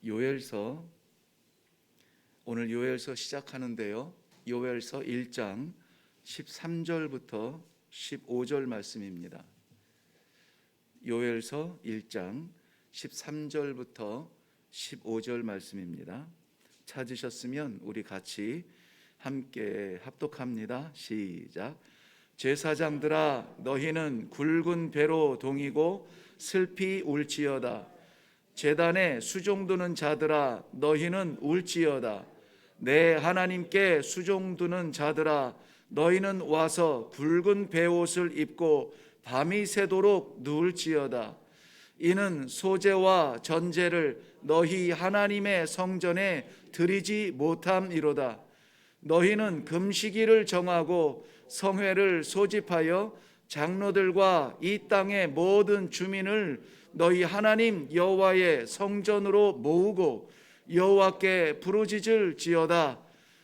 요엘서, 오늘 요엘서 시작하는데요, 요엘서 1장 13절부터 15절 말씀입니다. 요엘서 1장 13절부터 15절 말씀입니다. 찾으셨으면 우리 같이 함께 합독합니다. 시작. 제사장들아, 너희는 굵은 배로 동이고 슬피 울지어다. 제단에 수종두는 자들아, 너희는 울지어다. 내 하나님께 수종두는 자들아, 너희는 와서 굵은 베옷을 입고 밤이 새도록 누울지어다. 이는 소제와 전제를 너희 하나님의 성전에 드리지 못함이로다. 너희는 금식일을 정하고 성회를 소집하여 장로들과 이 땅의 모든 주민을 너희 하나님 여호와의 성전으로 모으고 여호와께 부르짖을지어다.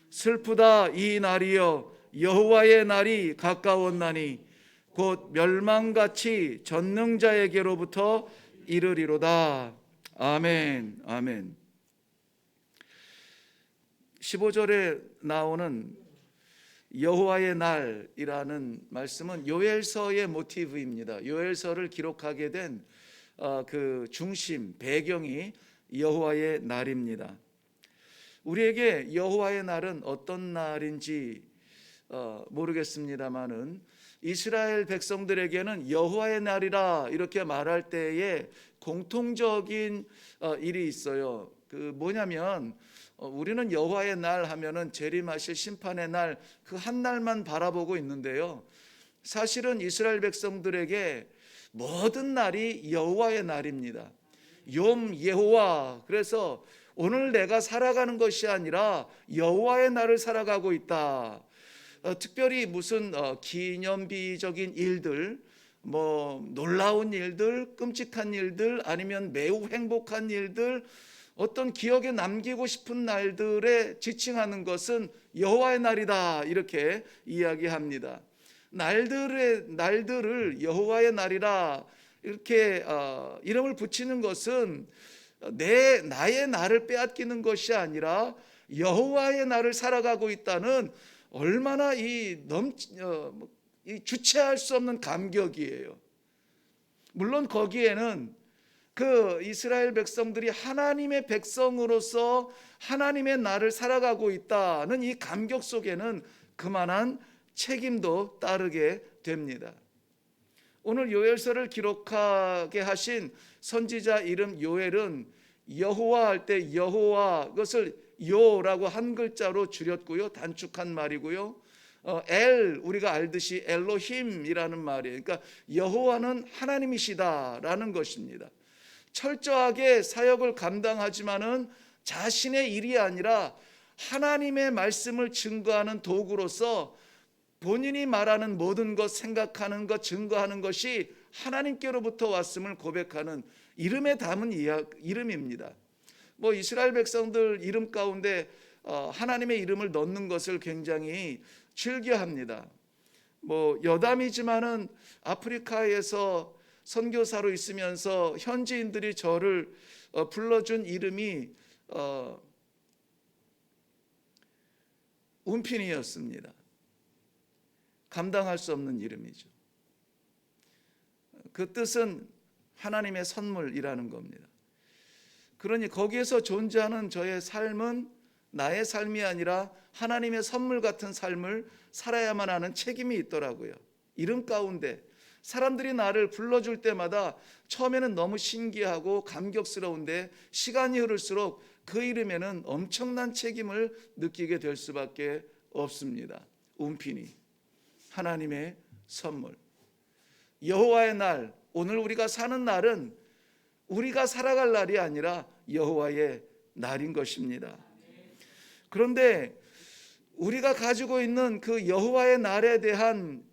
슬프다 이 날이여, 여호와의 날이 가까웠나니 곧 멸망같이 전능자에게로부터 이르리로다. 아멘. 아멘. 15절에 나오는 여호와의 날이라는 말씀은 요엘서의 모티브입니다. 요엘서를 기록하게 된 그 중심, 배경이 여호와의 날입니다. 우리에게 여호와의 날은 어떤 날인지 모르겠습니다만은 이스라엘 백성들에게는 여호와의 날이라 이렇게 말할 때에 공통적인 일이 있어요. 그 뭐냐면 우리는 여호와의 날 하면은 재림하실 심판의 날, 그 한 날만 바라보고 있는데요, 사실은 이스라엘 백성들에게 모든 날이 여호와의 날입니다. 욤 예호와, 그래서 오늘 내가 살아가는 것이 아니라 여호와의 날을 살아가고 있다. 특별히 무슨 기념비적인 일들, 뭐 놀라운 일들, 끔찍한 일들, 아니면 매우 행복한 일들, 어떤 기억에 남기고 싶은 날들에 지칭하는 것은 여호와의 날이다, 이렇게 이야기합니다. 날들을 여호와의 날이라 이렇게 이름을 붙이는 것은 나의 날을 빼앗기는 것이 아니라 여호와의 날을 살아가고 있다는 얼마나 이 주체할 수 없는 감격이에요. 물론 거기에는 그 이스라엘 백성들이 하나님의 백성으로서 하나님의 날을 살아가고 있다는 이 감격 속에는 그만한 책임도 따르게 됩니다. 오늘 요엘서를 기록하게 하신 선지자 이름 요엘은 여호와 할 때 여호와, 그것을 요라고 한 글자로 줄였고요, 단축한 말이고요. 우리가 알듯이 엘로힘이라는 말이에요. 그러니까 여호와는 하나님이시다라는 것입니다. 철저하게 사역을 감당하지만은 자신의 일이 아니라 하나님의 말씀을 증거하는 도구로서 본인이 말하는 모든 것, 생각하는 것, 증거하는 것이 하나님께로부터 왔음을 고백하는 이름에 담은 이름입니다. 뭐 이스라엘 백성들 이름 가운데 하나님의 이름을 넣는 것을 굉장히 즐겨합니다. 뭐 여담이지만은 아프리카에서 선교사로 있으면서 현지인들이 저를 불러준 이름이 운핀이었습니다. 감당할 수 없는 이름이죠. 그 뜻은 하나님의 선물이라는 겁니다. 그러니 거기에서 존재하는 저의 삶은 나의 삶이 아니라 하나님의 선물 같은 삶을 살아야만 하는 책임이 있더라고요. 이름 가운데 사람들이 나를 불러줄 때마다 처음에는 너무 신기하고 감격스러운데 시간이 흐를수록 그 이름에는 엄청난 책임을 느끼게 될 수밖에 없습니다. 운핀이, 하나님의 선물. 여호와의 날, 오늘 우리가 사는 날은 우리가 살아갈 날이 아니라 여호와의 날인 것입니다. 그런데 우리가 가지고 있는 그 여호와의 날에 대한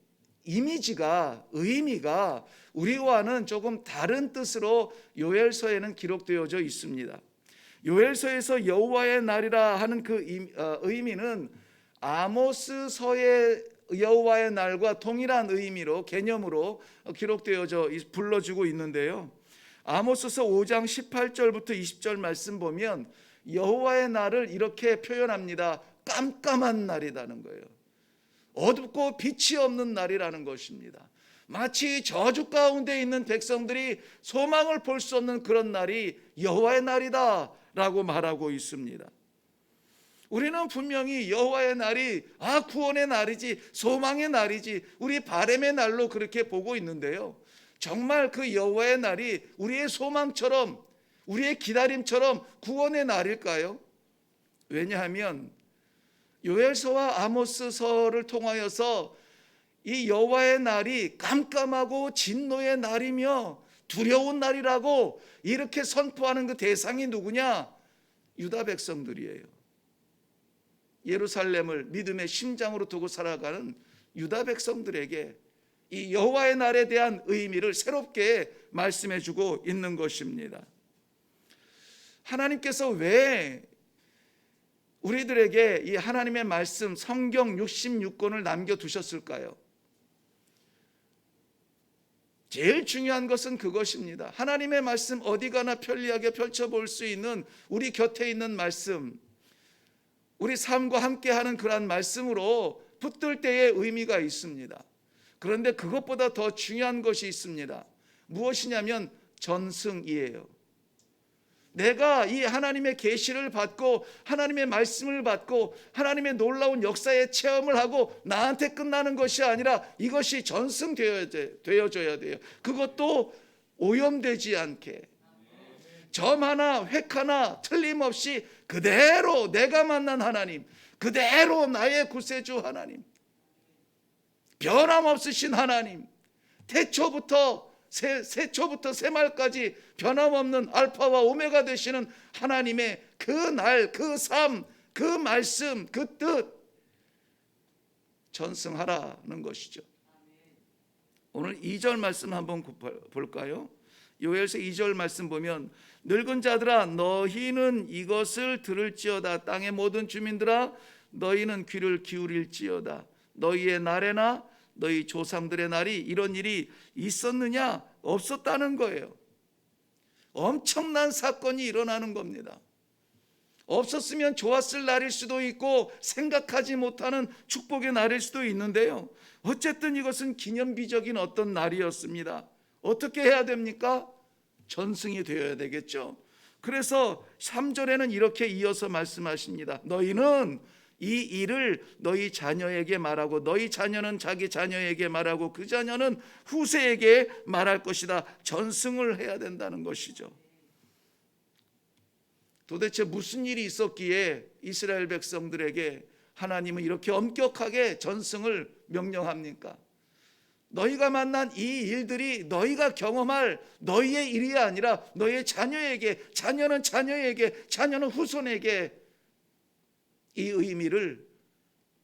이미지가, 의미가 우리와는 조금 다른 뜻으로 요엘서에는 기록되어져 있습니다. 요엘서에서 여호와의 날이라 하는 그 의미는 아모스서의 여호와의 날과 동일한 의미로, 개념으로 기록되어져 불러주고 있는데요, 아모스서 5장 18절부터 20절 말씀 보면 여호와의 날을 이렇게 표현합니다. 깜깜한 날이라는 거예요. 어둡고 빛이 없는 날이라는 것입니다. 마치 저주 가운데 있는 백성들이 소망을 볼 수 없는 그런 날이 여호와의 날이다 라고 말하고 있습니다. 우리는 분명히 여호와의 날이 구원의 날이지, 소망의 날이지, 우리 바람의 날로 그렇게 보고 있는데요, 정말 그 여호와의 날이 우리의 소망처럼, 우리의 기다림처럼 구원의 날일까요? 왜냐하면 요엘서와 아모스서를 통하여서 이 여호와의 날이 깜깜하고 진노의 날이며 두려운 날이라고 이렇게 선포하는 그 대상이 누구냐? 유다 백성들이에요. 예루살렘을 믿음의 심장으로 두고 살아가는 유다 백성들에게 이 여호와의 날에 대한 의미를 새롭게 말씀해 주고 있는 것입니다. 하나님께서 왜 우리들에게 이 하나님의 말씀 성경 66권을 남겨두셨을까요? 제일 중요한 것은 그것입니다. 하나님의 말씀 어디 가나 편리하게 펼쳐볼 수 있는 우리 곁에 있는 말씀, 우리 삶과 함께하는 그러한 말씀으로 붙들 때의 의미가 있습니다. 그런데 그것보다 더 중요한 것이 있습니다. 무엇이냐면 전승이에요. 내가 이 하나님의 계시를 받고 하나님의 말씀을 받고 하나님의 놀라운 역사의 체험을 하고 나한테 끝나는 것이 아니라 이것이 전승되어져야 돼요. 그것도 오염되지 않게, 점 하나 획 하나 틀림없이 그대로 내가 만난 하나님, 그대로 나의 구세주 하나님, 변함없으신 하나님, 태초부터 새초부터 새말까지 변함없는 알파와 오메가 되시는 하나님의 그 날, 그 삶, 그 말씀, 그 뜻 전승하라는 것이죠. 오늘 2절 말씀 한번 볼까요? 요엘서 2절 말씀 보면 늙은 자들아 너희는 이것을 들을지어다. 땅의 모든 주민들아 너희는 귀를 기울일지어다. 너희의 날에나 너희 조상들의 날이 이런 일이 있었느냐? 없었다는 거예요. 엄청난 사건이 일어나는 겁니다. 없었으면 좋았을 날일 수도 있고 생각하지 못하는 축복의 날일 수도 있는데요, 어쨌든 이것은 기념비적인 어떤 날이었습니다. 어떻게 해야 됩니까? 전승이 되어야 되겠죠. 그래서 3절에는 이렇게 이어서 말씀하십니다. 너희는 이 일을 너희 자녀에게 말하고 너희 자녀는 자기 자녀에게 말하고 그 자녀는 후세에게 말할 것이다. 전승을 해야 된다는 것이죠. 도대체 무슨 일이 있었기에 이스라엘 백성들에게 하나님은 이렇게 엄격하게 전승을 명령합니까? 너희가 만난 이 일들이 너희가 경험할 너희의 일이 아니라 너희의 자녀에게, 자녀는 자녀에게, 자녀는 후손에게 이 의미를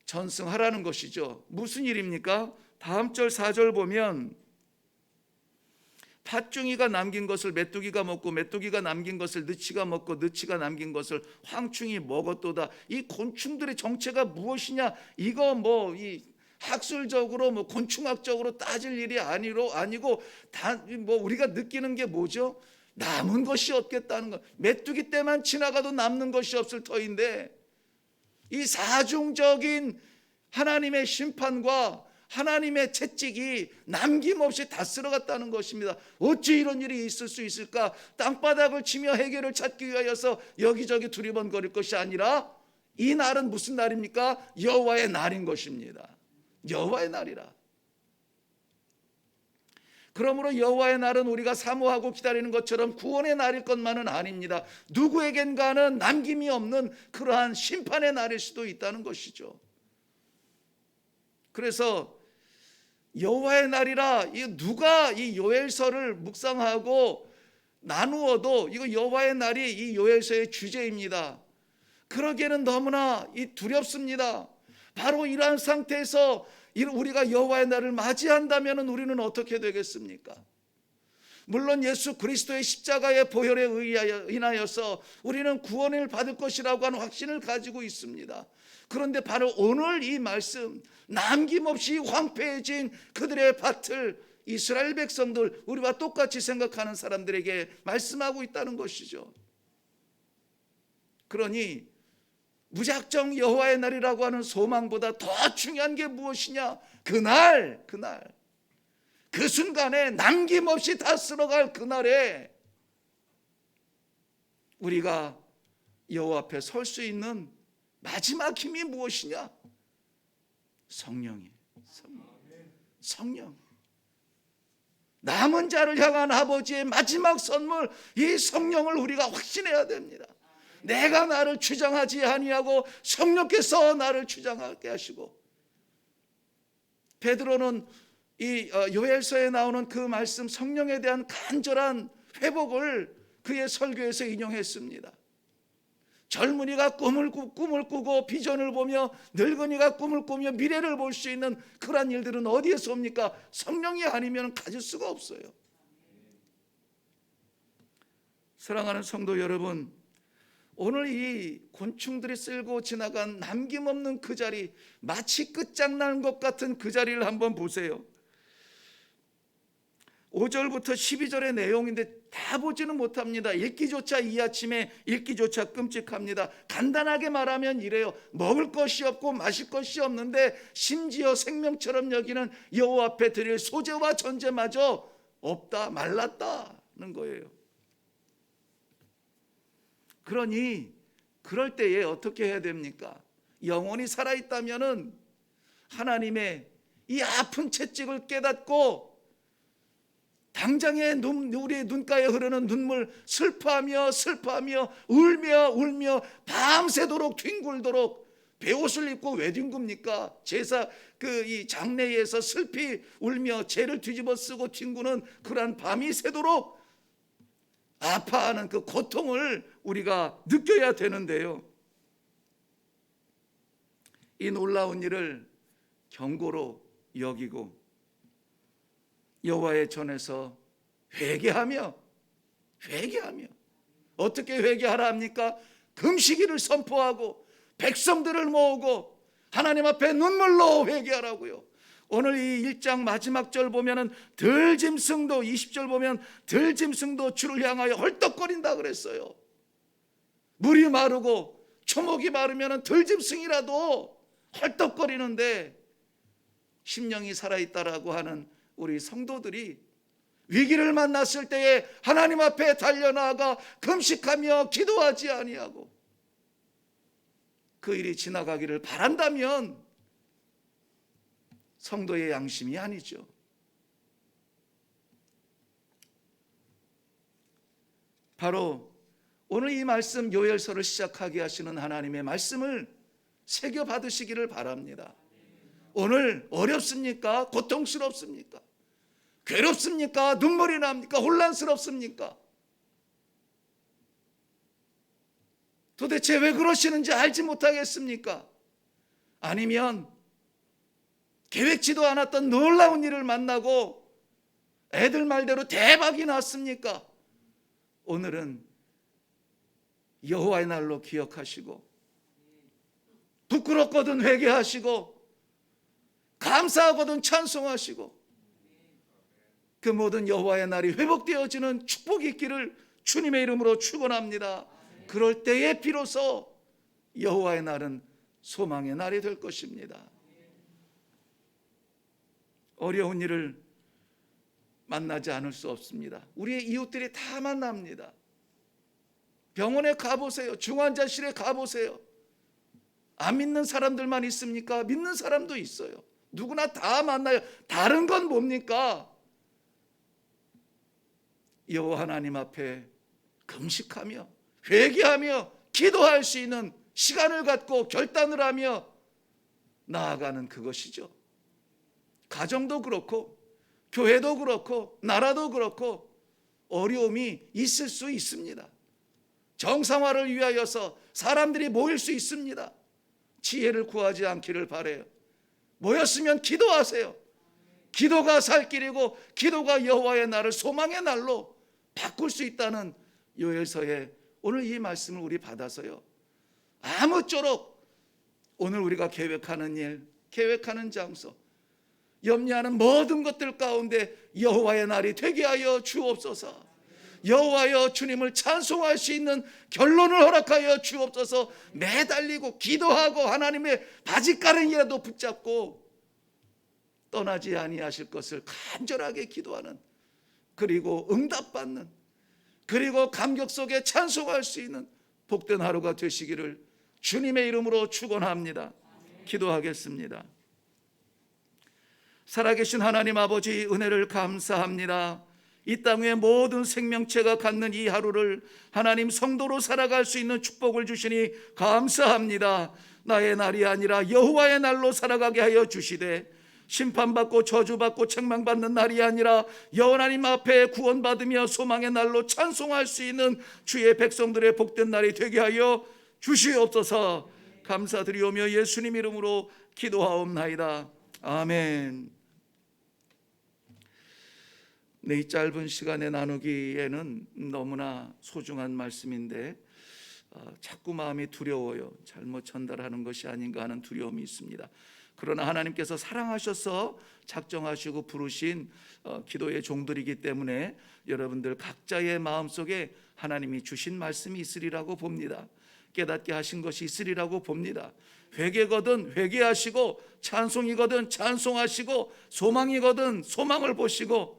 전승하라는 것이죠. 무슨 일입니까? 다음 절 4절 보면 팥중이가 남긴 것을 메뚜기가 먹고 메뚜기가 남긴 것을 느치가 먹고 느치가 남긴 것을 황충이 먹었도다. 이 곤충들의 정체가 무엇이냐? 이거 이 학술적으로 곤충학적으로 따질 일이 아니고 우리가 느끼는 게 뭐죠? 남은 것이 없겠다는 것. 메뚜기 때만 지나가도 남는 것이 없을 터인데 이 사중적인 하나님의 심판과 하나님의 채찍이 남김없이 다 쓸어갔다는 것입니다. 어찌 이런 일이 있을 수 있을까? 땅바닥을 치며 해결을 찾기 위하여서 여기저기 두리번거릴 것이 아니라 이 날은 무슨 날입니까? 여호와의 날인 것입니다. 여호와의 날이라. 그러므로 여호와의 날은 우리가 사모하고 기다리는 것처럼 구원의 날일 것만은 아닙니다. 누구에겐가는 남김이 없는 그러한 심판의 날일 수도 있다는 것이죠. 그래서 여호와의 날이라, 누가 이 요엘서를 묵상하고 나누어도 이거 여호와의 날이 이 요엘서의 주제입니다. 그러기에는 너무나 두렵습니다. 바로 이러한 상태에서 우리가 여호와의 날을 맞이한다면 우리는 어떻게 되겠습니까? 물론 예수 그리스도의 십자가의 보혈에 인하여서 우리는 구원을 받을 것이라고 하는 확신을 가지고 있습니다. 그런데 바로 오늘 이 말씀, 남김없이 황폐해진 그들의 밭을 이스라엘 백성들, 우리와 똑같이 생각하는 사람들에게 말씀하고 있다는 것이죠. 그러니 무작정 여호와의 날이라고 하는 소망보다 더 중요한 게 무엇이냐? 그날 그 순간에 남김없이 다 쓸어갈 그날에 우리가 여호와 앞에 설 수 있는 마지막 힘이 무엇이냐? 성령이에요. 성령. 남은 자를 향한 아버지의 마지막 선물, 이 성령을 우리가 확신해야 됩니다. 내가 나를 주장하지 아니하고 성령께서 나를 주장하게 하시고, 베드로는 이 요엘서에 나오는 그 말씀, 성령에 대한 간절한 회복을 그의 설교에서 인용했습니다. 젊은이가 꿈을 꾸고 비전을 보며, 늙은이가 꿈을 꾸며 미래를 볼 수 있는 그러한 일들은 어디에서 옵니까? 성령이 아니면 가질 수가 없어요. 사랑하는 성도 여러분, 오늘 이 곤충들이 쓸고 지나간 남김없는 그 자리, 마치 끝장난 것 같은 그 자리를 한번 보세요. 5절부터 12절의 내용인데 다 보지는 못합니다. 읽기조차, 이 아침에 읽기조차 끔찍합니다. 간단하게 말하면 이래요. 먹을 것이 없고 마실 것이 없는데 심지어 생명처럼 여기는 여호와 앞에 드릴 소재와 전제마저 없다, 말랐다는 거예요. 그러니 그럴 때에 어떻게 해야 됩니까? 영원히 살아있다면은 하나님의 이 아픈 채찍을 깨닫고 당장에 우리의 눈가에 흐르는 눈물, 슬퍼하며 울며 밤새도록 뒹굴도록, 베옷을 입고 왜 뒹굽니까? 제사 이 장례에서 슬피 울며 죄를 뒤집어 쓰고 뒹구는 그러한 밤이 새도록 아파하는 그 고통을 우리가 느껴야 되는데요, 이 놀라운 일을 경고로 여기고 여호와의 전에서 회개하며 어떻게 회개하라 합니까? 금식일을 선포하고 백성들을 모으고 하나님 앞에 눈물로 회개하라고요. 오늘 이 1장 마지막 절 보면은 들짐승도, 20절 보면 들짐승도 주를 향하여 헐떡거린다 그랬어요. 물이 마르고 초목이 마르면은 들짐승이라도 헐떡거리는데, 심령이 살아있다라고 하는 우리 성도들이 위기를 만났을 때에 하나님 앞에 달려나가 금식하며 기도하지 아니하고 그 일이 지나가기를 바란다면 성도의 양심이 아니죠. 바로 오늘 이 말씀, 요엘서를 시작하게 하시는 하나님의 말씀을 새겨 받으시기를 바랍니다. 오늘 어렵습니까? 고통스럽습니까? 괴롭습니까? 눈물이 납니까? 혼란스럽습니까? 도대체 왜 그러시는지 알지 못하겠습니까? 아니면 계획지도 않았던 놀라운 일을 만나고 애들 말대로 대박이 났습니까? 오늘은 여호와의 날로 기억하시고, 부끄럽거든 회개하시고, 감사하거든 찬송하시고, 그 모든 여호와의 날이 회복되어지는 축복이 있기를 주님의 이름으로 축원합니다. 그럴 때에 비로소 여호와의 날은 소망의 날이 될 것입니다. 어려운 일을 만나지 않을 수 없습니다. 우리의 이웃들이 다 만납니다. 병원에 가보세요. 중환자실에 가보세요. 안 믿는 사람들만 있습니까? 믿는 사람도 있어요. 누구나 다 만나요. 다른 건 뭡니까? 여호와 하나님 앞에 금식하며 회개하며 기도할 수 있는 시간을 갖고 결단을 하며 나아가는 그것이죠. 가정도 그렇고 교회도 그렇고 나라도 그렇고 어려움이 있을 수 있습니다. 정상화를 위하여서 사람들이 모일 수 있습니다. 지혜를 구하지 않기를 바라요. 모였으면 기도하세요. 기도가 살 길이고 기도가 여호와의 날을 소망의 날로 바꿀 수 있다는 요엘서의 오늘 이 말씀을 우리 받아서요, 아무쪼록 오늘 우리가 계획하는 일, 계획하는 장소, 염려하는 모든 것들 가운데 여호와의 날이 되게 하여 주옵소서. 여호와여, 주님을 찬송할 수 있는 결론을 허락하여 주옵소서. 매달리고 기도하고 하나님의 바짓가랑이라도 붙잡고 떠나지 아니하실 것을 간절하게 기도하는, 그리고 응답받는, 그리고 감격 속에 찬송할 수 있는 복된 하루가 되시기를 주님의 이름으로 축원합니다. 기도하겠습니다. 살아계신 하나님 아버지, 은혜를 감사합니다. 이 땅의 모든 생명체가 갖는 이 하루를 하나님 성도로 살아갈 수 있는 축복을 주시니 감사합니다. 나의 날이 아니라 여호와의 날로 살아가게 하여 주시되, 심판받고 저주받고 책망받는 날이 아니라 여호와님 앞에 구원받으며 소망의 날로 찬송할 수 있는 주의 백성들의 복된 날이 되게 하여 주시옵소서. 감사드리오며 예수님 이름으로 기도하옵나이다. 아멘. 이 짧은 시간에 나누기에는 너무나 소중한 말씀인데 자꾸 마음이 두려워요. 잘못 전달하는 것이 아닌가 하는 두려움이 있습니다. 그러나 하나님께서 사랑하셔서 작정하시고 부르신 기도의 종들이기 때문에 여러분들 각자의 마음속에 하나님이 주신 말씀이 있으리라고 봅니다. 깨닫게 하신 것이 있으리라고 봅니다. 회개거든 회개하시고, 찬송이거든 찬송하시고, 소망이거든 소망을 보시고,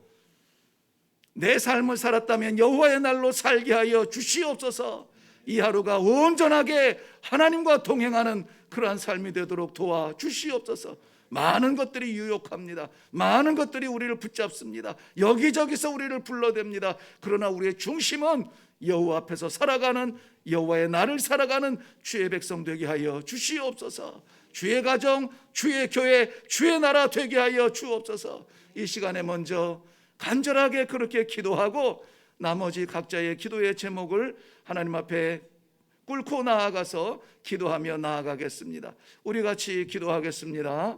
내 삶을 살았다면 여호와의 날로 살게 하여 주시옵소서. 이 하루가 온전하게 하나님과 동행하는 그러한 삶이 되도록 도와주시옵소서. 많은 것들이 유혹합니다. 많은 것들이 우리를 붙잡습니다. 여기저기서 우리를 불러댑니다. 그러나 우리의 중심은 여호와 앞에서 살아가는, 여호와의 날을 살아가는 주의 백성 되게 하여 주시옵소서. 주의 가정, 주의 교회, 주의 나라 되게 하여 주옵소서. 이 시간에 먼저 간절하게 그렇게 기도하고 나머지 각자의 기도의 제목을 하나님 앞에 꿇고 나아가서 기도하며 나아가겠습니다. 우리 같이 기도하겠습니다.